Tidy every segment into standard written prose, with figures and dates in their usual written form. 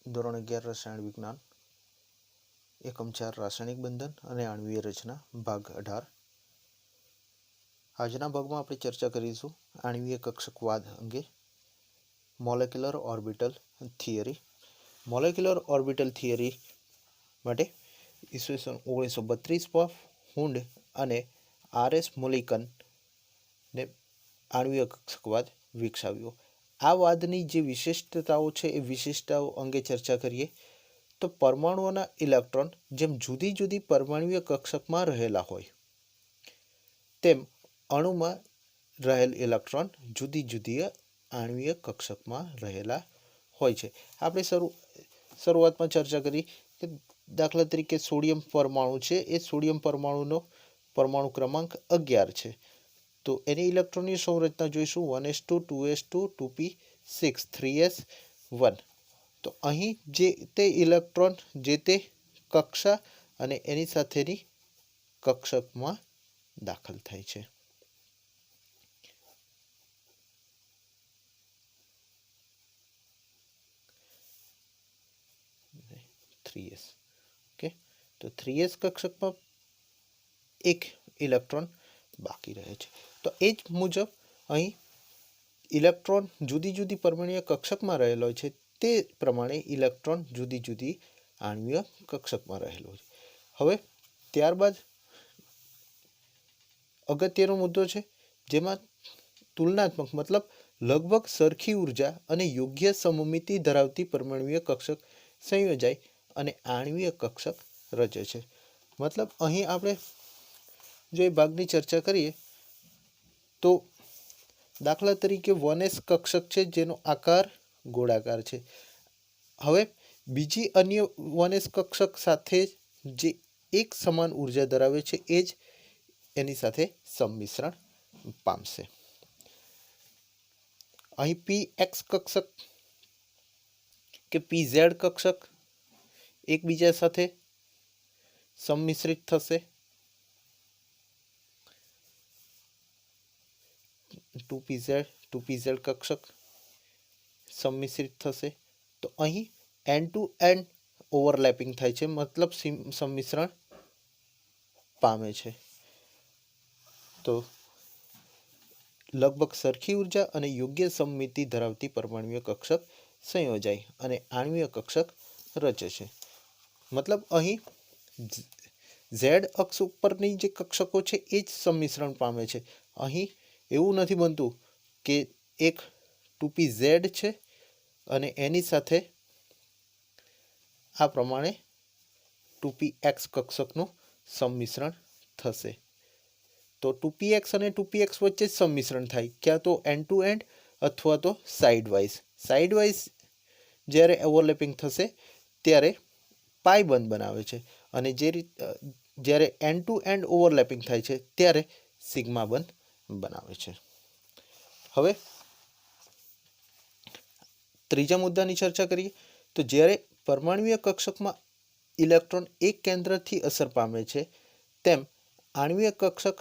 ધોરણ 11 રસાયણ વિજ્ઞાન એકમ 4 રાસાયણિક બંધન અને આણ્વીય રચના ભાગ 18. આજના ભાગમાં આપણે ચર્ચા કરીશું આણ્વીય કક્ષકવાદ અંગે. Molecular orbital theory. Molecular orbital theory માટે ઈસવીસન 1932 હુન્ડ અને આર.એસ. મોલિકને આણ્વીય કક્ષકવાદ વિકસાવ્યો. આ વાદની જે વિશિષ્ટતાઓ છે એ વિશિષ્ટતાઓ અંગે ચર્ચા કરીએ તો પરમાણુઓના ઇલેક્ટ્રોન જેમ જુદી જુદી પરમાણુય કક્ષકમાં રહેલા હોય તેમ અણુમાં રહેલ ઇલેક્ટ્રોન જુદી જુદી આણ્વીય કક્ષકમાં રહેલા હોય છે. આપણે શરૂઆતમાં ચર્ચા કરી કે દાખલા તરીકે સોડિયમ પરમાણુ છે, એ સોડિયમ પરમાણુનો પરમાણુ ક્રમાંક 11 છે. તો એની ઇલેક્ટ્રોનની સંરચના જોઈશું 1s2 2s2 2p6 3s1. તો અહીં જે તે ઇલેક્ટ્રોન જે તે કક્ષા અને એની સાથેની કક્ષકમાં દાખલ થાય છે. ઓકે, તો 3s કક્ષકમાં એક ઇલેક્ટ્રોન બાકી રહે છે. તો એ જ મુજબ અહીં ઇલેક્ટ્રોન જુદી જુદી પરમાણુય કક્ષકમાં રહેલો છે, તે પ્રમાણે ઇલેક્ટ્રોન જુદી જુદી આણ્વીય કક્ષકમાં રહેલો છે. હવે ત્યારબાદ અગત્યનો મુદ્દો છે જેમાં તુલનાત્મક મતલબ લગભગ સરખી ઉર્જા અને યોગ્ય સમમિતિ ધરાવતી પરમાણુય કક્ષક સંયોજાય અને આણ્વીય કક્ષક રચે છે. મતલબ અહીં આપણે જો એ ભાગની ચર્ચા કરીએ તો દાખલા તરીકે 1s કક્ષક છે જેનો આકાર ગોળાકાર છે. હવે બીજી અન્ય 1s કક્ષક સાથે જે એક સમાન ઉર્જા ધરાવે છે એ જ એની સાથે સંમિશ્રણ પામશે. અહીં px કક્ષક કે pz કક્ષક એકબીજા સાથે સંમિશ્રિત થશે. 2pz કક્ષક સંમિશ્રિત થશે. તો અહીં એન્ડ ટુ એન્ડ ઓવરલેપિંગ થાય છે, મતલબ સંમિશ્રણ પામે છે. તો લગભગ સરખી ઉર્જા અને યોગ્ય સમમિતિ ધરાવતી પરમાણુય કક્ષક સંયોજાય અને આણ્વીય કક્ષક રચે છે. મતલબ અહીં ઝેડ અક્ષ ઉપરની જે કક્ષકો છે એ જ સંમિશ્રણ પામે છે. અહીં એવું નથી બનતું કે એક 2pz છે અને એની સાથે આ પ્રમાણે 2px કક્ષકનું સંમિશ્રણ થશે. તો 2px અને 2px વચ્ચે જ સંમિશ્રણ થાય, ક્યાં તો એન્ડ ટુ એન્ડ અથવા તો સાઇડ વાઇઝ જ્યારે ઓવરલેપિંગ થશે ત્યારે પાઈ બંધ બનાવે છે અને જ્યારે એન્ડ ટુ એન્ડ ઓવરલેપિંગ થાય છે ત્યારે સિગ્મા બંધ બનાવે છે. હવે ત્રીજા મુદ્દાની ચર્ચા કરીએ તો જ્યારે પરમાણુય કક્ષકમાં ઇલેક્ટ્રોન એક કેન્દ્રથી અસર પામે છે તેમ આણ્વીય કક્ષક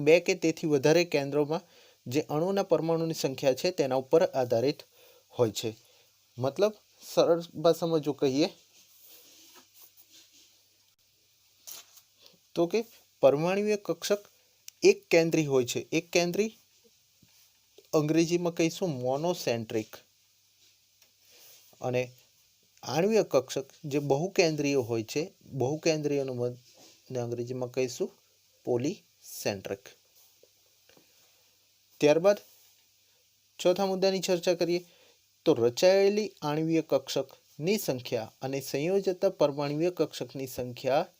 બે કે તેથી વધારે કેન્દ્રોમાં જે અણુના પરમાણુની સંખ્યા છે તેના ઉપર આધારિત હોય છે. મતલબ સરળ ભાષામાં જો કહીએ તો કે પરમાણુય કક્ષક એક કેન્દ્રી હોય છે. એક કેન્દ્રી અંગ્રેજીમાં કહીશું મોનોસેન્ટ્રિક, અને આણ્વીય કક્ષક જે બહુકેન્દ્રીય હોય છે, બહુકેન્દ્રીયનું અંગ્રેજીમાં કહીશું પોલીસેન્ટ્રિક. ત્યારબાદ ચોથા મુદ્દાની ચર્ચા કરીએ તો રચાયેલી આણ્વીય કક્ષકની સંખ્યા અને સંયોજતા પરમાણુય કક્ષકની સંખ્યા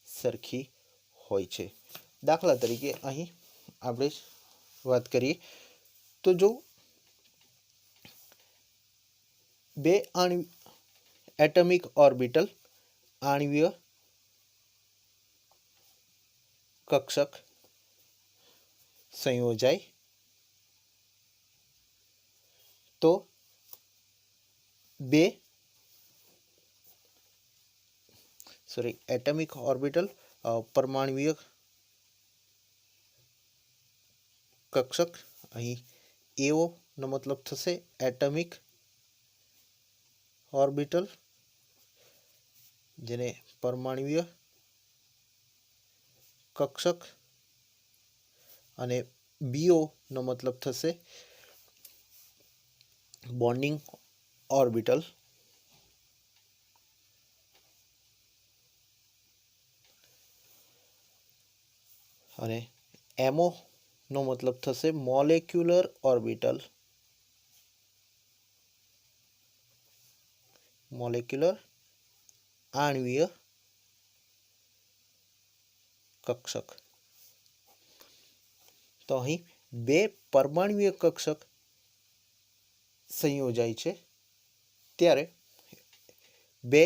સરખી હોય છે. દાખલા તરીકે અહીં આપણે વાત કરીએ તો જો બે એટમિક ઓર્બિટલ આણ્વીય કક્ષક સંયોજાય તો એટમિક ઓર્બિટલ પરમાણુય કક્ષક, અહીં એઓ નો મતલબ થશે એટમિક ઓર્બિટલ જેને પરમાણુય કક્ષક અને BO નો મતલબ થશે બોન્ડિંગ ઓર્બિટલ અને MO નો મતલબ થશે મોલેક્યુલર ઓર્બિટલ મોલેક્યુલર આણ્વીય કક્ષક। તો અહીં બે પરમાણુય કક્ષક સંયોજાય છે ત્યારે બે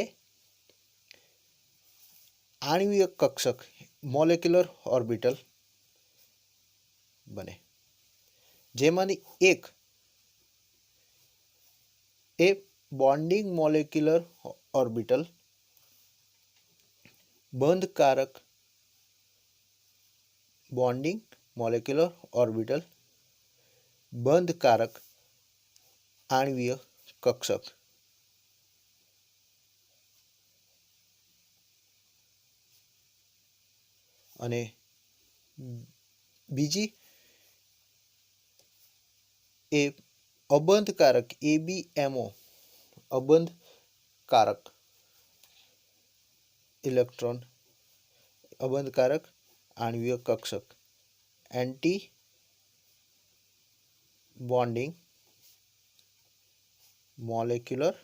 આણ્વીય કક્ષક મોલેક્યુલર ઓર્બિટલ બને, જેમાંની એક એ બોન્ડિંગ મોલેક્યુલર ઓર્બિટલ બંધકારક બોન્ડિંગ મોલેક્યુલર ઓર્બિટલ બંધકારક આણ્વીય કક્ષક અને બીજી એ અબંધકારક ABMO અબંધકારક ઇલેક્ટ્રોન અબંધકારક આણ્વીય કક્ષક એન્ટી બોન્ડિંગ મોલેક્યુલર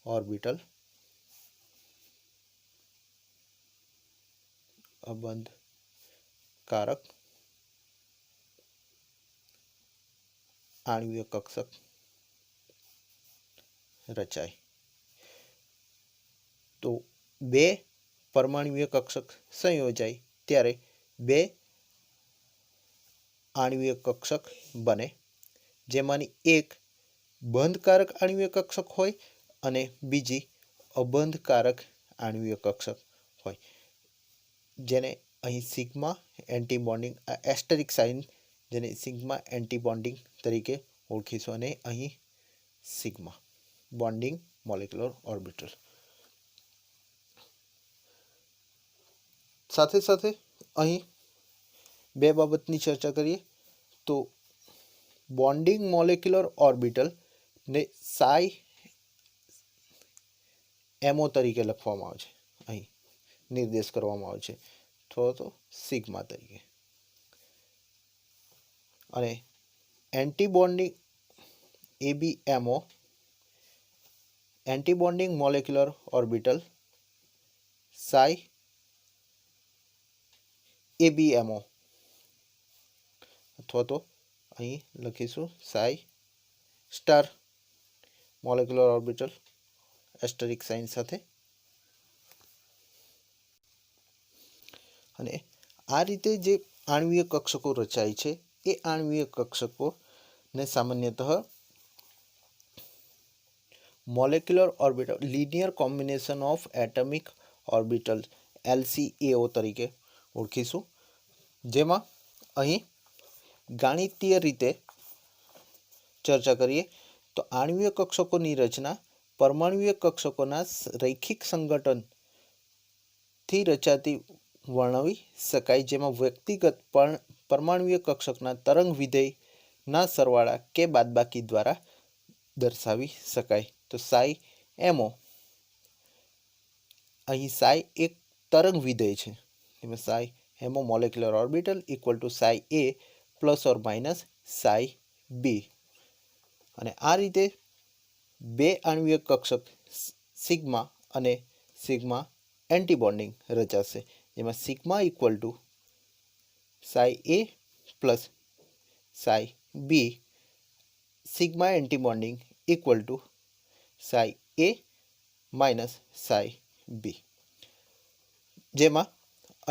ઓર્બિટલ અબંધકારક આણ્વીય કક્ષક રચાય। તો બે પરમાણુય કક્ષક સંયોજાય ત્યારે બે આણ્વીય કક્ષક બને, જેમાંની એક બંધકારક આણ્વીય કક્ષક હોય અને બીજી અબંધકારક આણ્વીય કક્ષક હોય, જેને અહીં sigma anti bonding asterisk sign જેને સિગ્મા એન્ટી બોન્ડિંગ તરીકે ઓળખીશું અને અહીં સિગ્મા બોન્ડિંગ મોલેક્યુલર ઓર્બિટલ। સાથે સાથે અહીં બે બાબતની ચર્ચા કરીએ તો બોન્ડિંગ મોલેક્યુલર ઓર્બિટલ ને સાઈ MO તરીકે લખવામાં આવે છે, અહીં નિર્દેશ કરવામાં આવે છે તો સિગ્મા તરીકે, અને anti bonding ABMO anti bonding molecular orbital psi ABMO અથવા તો અહીં લખીશું psi star molecular orbital asterisk sign સાથે। અને આ રીતે જે આણ્વીય કક્ષકો રચાય છે એ આણ્વીય કક્ષકોને સામાન્યતઃ molecular orbital linear combination of atomic orbital LCAO તરીકે ઓળખીશું, જેમાં અહીં ગાણિતીય રીતે ચર્ચા કરીએ તો આણ્વીય કક્ષકોની રચના પરમાણુય કક્ષકોના રૈખિક સંગઠનથી રચાતી વર્ણવી શકાય, જેમાં વ્યક્તિગત પરમાણુય કક્ષકના તરંગ વિધેયના સરવાળા કે બાદબાકી દ્વારા દર્શાવી શકાય। તો સાઈ MO અહીં સાઈ એક તરંગ વિધેય છે, એમાં psi MO molecular orbital equal to psi A plus or minus psi B, અને આ રીતે બે આણ્વીય કક્ષક સિગ્મા અને સિગ્મા એન્ટી બોન્ડિંગ રચાશે, જેમાં sigma equal to psi A plus psi B sigma anti bonding equal to psi A minus psi B, જેમાં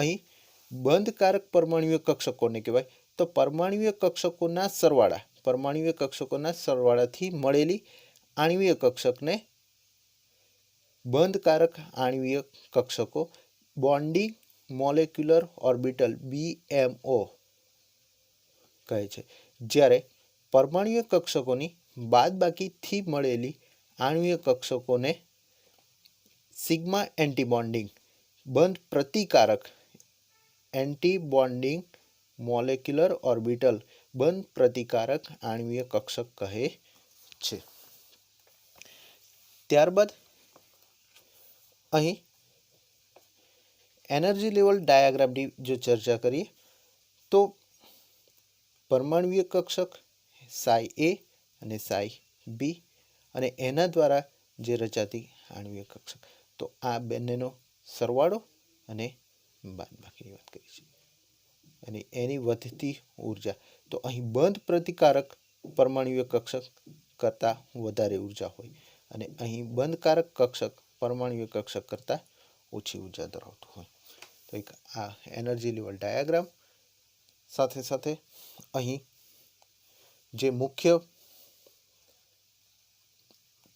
અહીં બંધકારક પરમાણુય કક્ષકોને કહેવાય તો પરમાણુય કક્ષકોના સરવાળાથી મળેલી આણ્વીય કક્ષકને બંધકારક આણ્વીય કક્ષકો બોન્ડિંગ મોલેક્યુલર ઓર્બિટલ BMO કહે છે, જ્યારે પરમાણુય કક્ષકોની બાદબાકીથી મળેલી આણ્વીય કક્ષકોને સિગ્મા એન્ટીબોન્ડિંગ બંધ પ્રતિકારક એન્ટીબોન્ડિંગ મોલેક્યુલર ઓર્બિટલ બંધ પ્રતિકારક આણ્વીય કક્ષક કહે છે. ત્યારબાદ અહીં એનર્જી લેવલ ડાયાગ્રામની જો ચર્ચા કરીએ તો પરમાણ્વીય કક્ષક સાઈ એ અને સાઈ બી અને એના દ્વારા જે રચાતી આણ્વીય કક્ષક, તો આ બંનેનો સરવાળો અને બાદબાકીની વાત કરી છે. અને એની વધતી ઉર્જા, તો અહીં બંધ પ્રતિકારક પરમાણ્વીય કક્ષક કરતાં વધારે ઉર્જા હોય અને અહીં બંધકારક કક્ષક પરમાણ્વીય કક્ષક કરતાં ઓછી ઉર્જા ધરાવતું હોય. તો એક આ એનર્જી લેવલ ડાયાગ્રામ સાથે સાથે અહીં જે મુખ્ય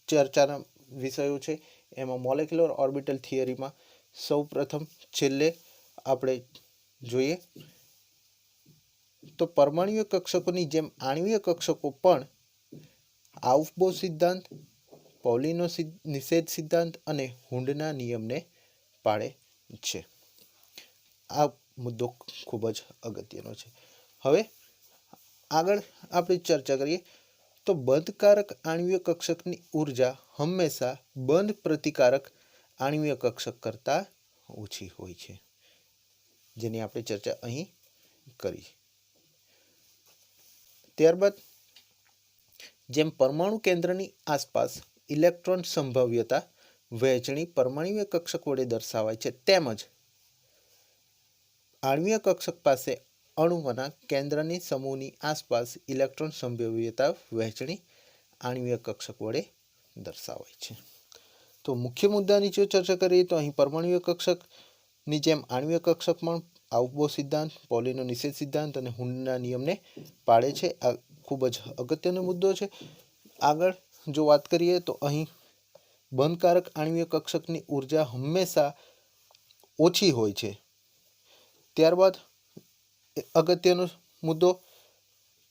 ચર્ચાના વિષયો છે એમાં મોલેક્યુલર ઓર્બિટલ થિયરીમાં સૌ પ્રથમ છેલ્લે આપણે જોઈએ તો પરમાણ્વીય કક્ષકોની જેમ આણ્વીય કક્ષકો પણ આઉફબો સિદ્ધાંત, પૌલીનો નિષેધ સિદ્ધાંત અને હુન્ડના નિયમને પાળે છે. આ મુદ્દો ખૂબ જ અગત્યનો છે. હવે આગળ આપણે ચર્ચા કરીએ તો બંધકારક આણ્વીય કક્ષકની ઉર્જા હંમેશા બંધ પ્રતિકારક આણ્વીય કક્ષક કરતાં ઓછી હોય છે, જેની આપણે ચર્ચા અહીં કરી. ત્યારબાદ જેમ પરમાણુ કેન્દ્રની આસપાસ ઇલેક્ટ્રોન સંભાવ્યતા વહેંચણી પરમાણ્વીય કક્ષક વડે દર્શાવાય છે, તેમજ આણ્વીય કક્ષક પાસે અણુઓના કેન્દ્રની સમૂહની આસપાસ ઇલેક્ટ્રોન સંભાવ્યતા વહેંચણી આણ્વીય કક્ષક વડે દર્શાવાય છે. તો મુખ્ય મુદ્દાની જો ચર્ચા કરીએ તો અહીં પરમાણ્વીય કક્ષકની જેમ આણ્વીય કક્ષક પણ આઉફબો સિદ્ધાંત, પૌલીનો નિષેધ સિદ્ધાંત અને હુન્ડના નિયમને પાળે છે. આ ખૂબ જ અગત્યનો મુદ્દો છે. આગળ જો વાત કરીએ તો અહીં બંધકારક આણ્વીય કક્ષકની ઉર્જા હંમેશા ઓછી હોય છે. ત્યારબાદ અગત્યનો મુદ્દો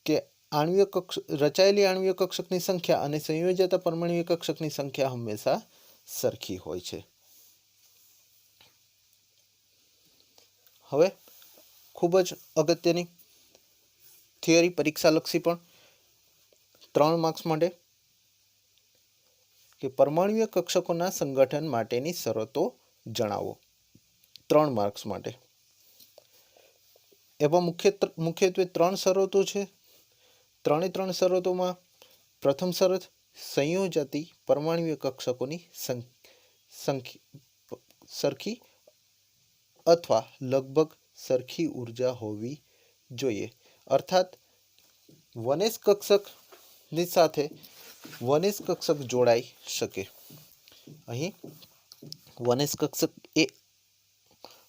કે આણ્વીય કક્ષ રચાયેલી આણ્વીય કક્ષકની સંખ્યા અને સંયોજતા પરમાણ્વીય કક્ષકની સંખ્યા હંમેશા સરખી હોય છે. હવે ખૂબ જ અગત્યની થિયરી પરીક્ષાલક્ષી પણ 3 માર્ક્સ માટે કે પરમાણ્વીય કક્ષકોના સંગઠન માટેની શરતો જણાવો. 3 માર્ક્સ માટે એમાં મુખ્યત્વે 3 શરતો છે. 3 શરતોમાં પ્રથમ શરત સંયોજતી પરમાણ્વીય કક્ષકોની સરખી અથવા લગભગ સરખી ઉર્જા હોવી જોઈએ. અર્થાત વનેસ કક્ષકની સાથે વનેસ કક્ષક જોડાઈ શકે. અહીં વનેસ કક્ષક એ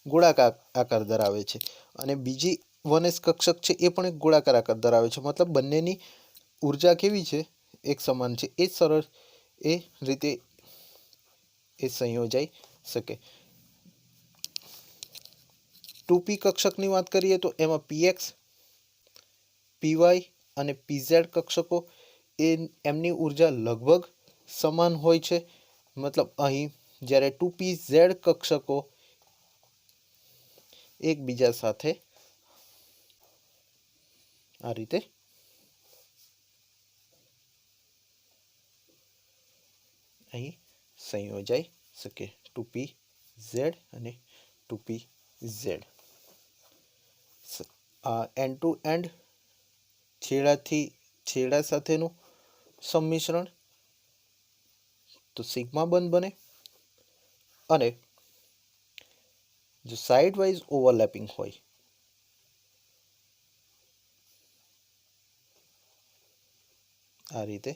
ગોળાકાર આકાર ધરાવે છે અને બીજી વનેસ કક્ષક છે એ પણ એક ગોળાકાર આકાર ધરાવે છે. મતલબ બંનેની ઉર્જા કેવી છે? એક સમાન છે. એ સરળ એ રીતે એ સંયોજાઈ શકે. 2p કક્ષકની વાત કરીએ તો એમાં px, py અને pz કક્ષકો એમની ઉર્જા લગભગ સમાન હોય છે. મતલબ અહીં જ્યારે 2pz કક્ષકો એકબીજા સાથે આ રીતે અહીં સંયોજાઈ શકે. 2pz અને 2pz એન્ડ ટુ એન્ડ છેડાથી છેડા સાથેનું સંમિશ્રણ તો સિગ્મા બંધ બને અને જો સાઇડ વાઇઝ ઓવરલેપિંગ હોય આ રીતે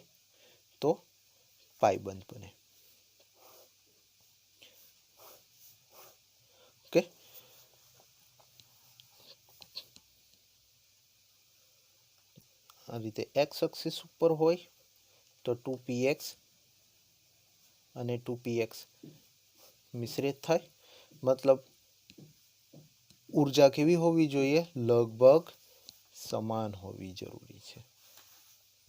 તો પાઈ બંધ બને. ઓકે, આ રીતે એક્સ એક્સિસ ઉપર હોય તો 2px અને 2px મિશ્રિત થાય. મતલબ ઉર્જા કેવી હોવી જોઈએ? લગભગ સમાન હોવી જરૂરી છે.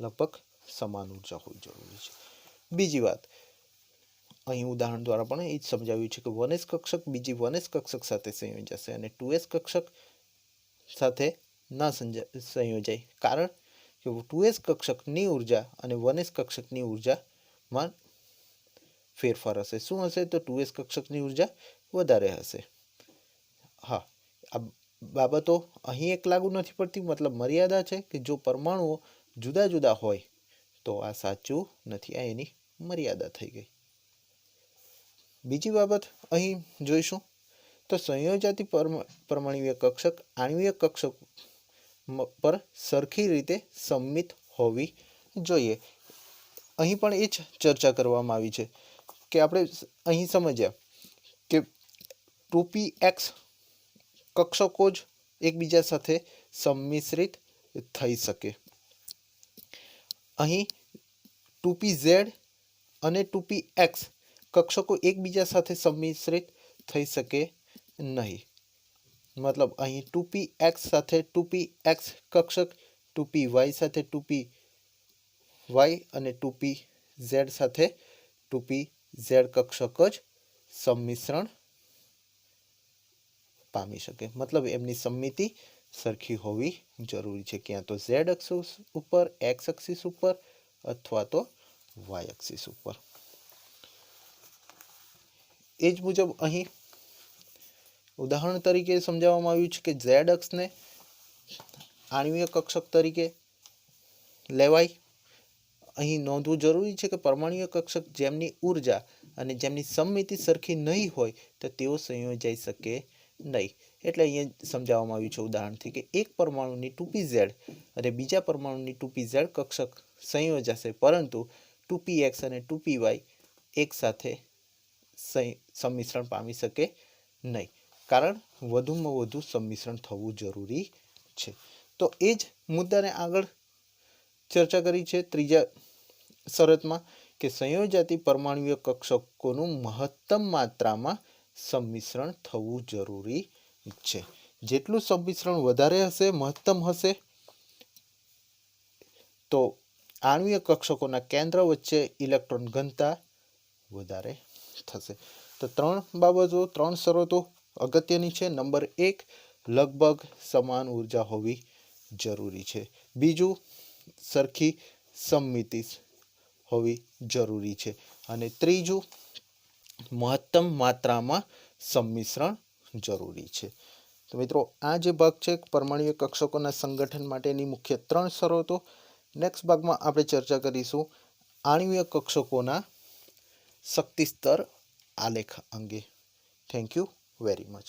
લગભગ સમાન ઉર્જા હોવી જરૂરી છે. બીજી વાત, અહીં ઉદાહરણ દ્વારા પણ એ જ સમજાવ્યું છે કે 1s કક્ષક બીજી 1s કક્ષક સાથે સંયોજાશે અને 2s કક્ષક સાથે ન સંયોજાય, કારણ કે 2s કક્ષકની ઉર્જા અને 1s કક્ષકની ઉર્જામાં ફેરફાર હશે. શું હશે? તો 2s કક્ષકની ઉર્જા વધારે હશે. હા, આ બાબતો અહીં એક લાગુ નથી પડતી, મતલબ મર્યાદા છે કે જો પરમાણુઓ જુદા જુદા હોય તો આ સાચું નથી. આ એની મર્યાદા થઈ ગઈ. બીજી બાબત અહીં જોઈશું તો સંયોજાતી પરમાણ્વીય કક્ષક આણ્વીય કક્ષક પર સરખી રીતે સમમિત હોવી જોઈએ. અહીં પણ એ જ ચર્ચા કરવામાં આવી છે કે આપણે અહીં સમજ્યા કે 2px કક્ષકો જ એકબીજા સાથે સંમિશ્રિત થઈ શકે. અહીં 2pz અને 2px કક્ષકો એકબીજા સાથે સંમિશ્રિત થઈ શકે નહીં. મતલબ અહીં 2px સાથે 2px કક્ષક, 2py સાથે 2py અને 2pz સાથે 2pz કક્ષક જ સંમિશ્રણ પામી શકે. મતલબ એમની સમમિતિ સરખી હોવી જરૂરી છે, ક્યાં તો z અક્ષ ઉપર, x અક્ષિસ ઉપર અથવા તો y અક્ષિસ ઉપર. એ જ મુજબ અહીં ઉદાહરણ તરીકે સમજાવવામાં આવ્યું છે કે z અક્ષને આણ્વીય કક્ષક તરીકે લેવાય. અહીં નોંધવું જરૂરી છે કે પરમાણ્વીય કક્ષક જેમની ઉર્જા અને જેમની સમમિતિ સરખી નહીં હોય તો તેઓ સંયોજાઈ શકે નહીં. એટલે અહીંયા સમજાવવામાં આવ્યું છે ઉદાહરણથી કે એક પરમાણુની 2pz અને બીજા પરમાણુની 2pz કક્ષક સંયોજાશે, પરંતુ 2px અને 2py એક સાથે સંમિશ્રણ પામી શકે નહીં, કારણ વધુમાં વધુ સંમિશ્રણ થવું જરૂરી છે. તો એ જ મુદ્દાને આગળ ચર્ચા કરી છે ત્રીજા શરતમાં કે સંયોજાતી પરમાણ્વીય કક્ષકોનું મહત્તમ માત્રામાં સંમિશ્રણ થવું જરૂરી છે. જેટલું સંમિશ્રણ વધારે હશે, મહત્તમ હશે, તો આણ્વીય કક્ષકોના કેન્દ્ર વચ્ચે ઇલેક્ટ્રોન ઘનતા વધારે થશે. તો ત્રણ શરતો અગત્યની છે. નંબર 1, લગભગ સમાન ઉર્જા હોવી જરૂરી છે. બીજું, સરખી સમમિતિ હોવી જરૂરી છે. અને ત્રીજું, મહત્તમ માત્રામાં સંમિશ્રણ જરૂરી છે. તો મિત્રો, આ જે ભાગ છે પરમાણ્વીય કક્ષકોના સંગઠન માટેની મુખ્ય 3 શરતો. નેક્સ્ટ ભાગમાં આપણે ચર્ચા કરીશું આણ્વીય કક્ષકોના શક્તિ સ્તર આલેખ અંગે. Thank you very much.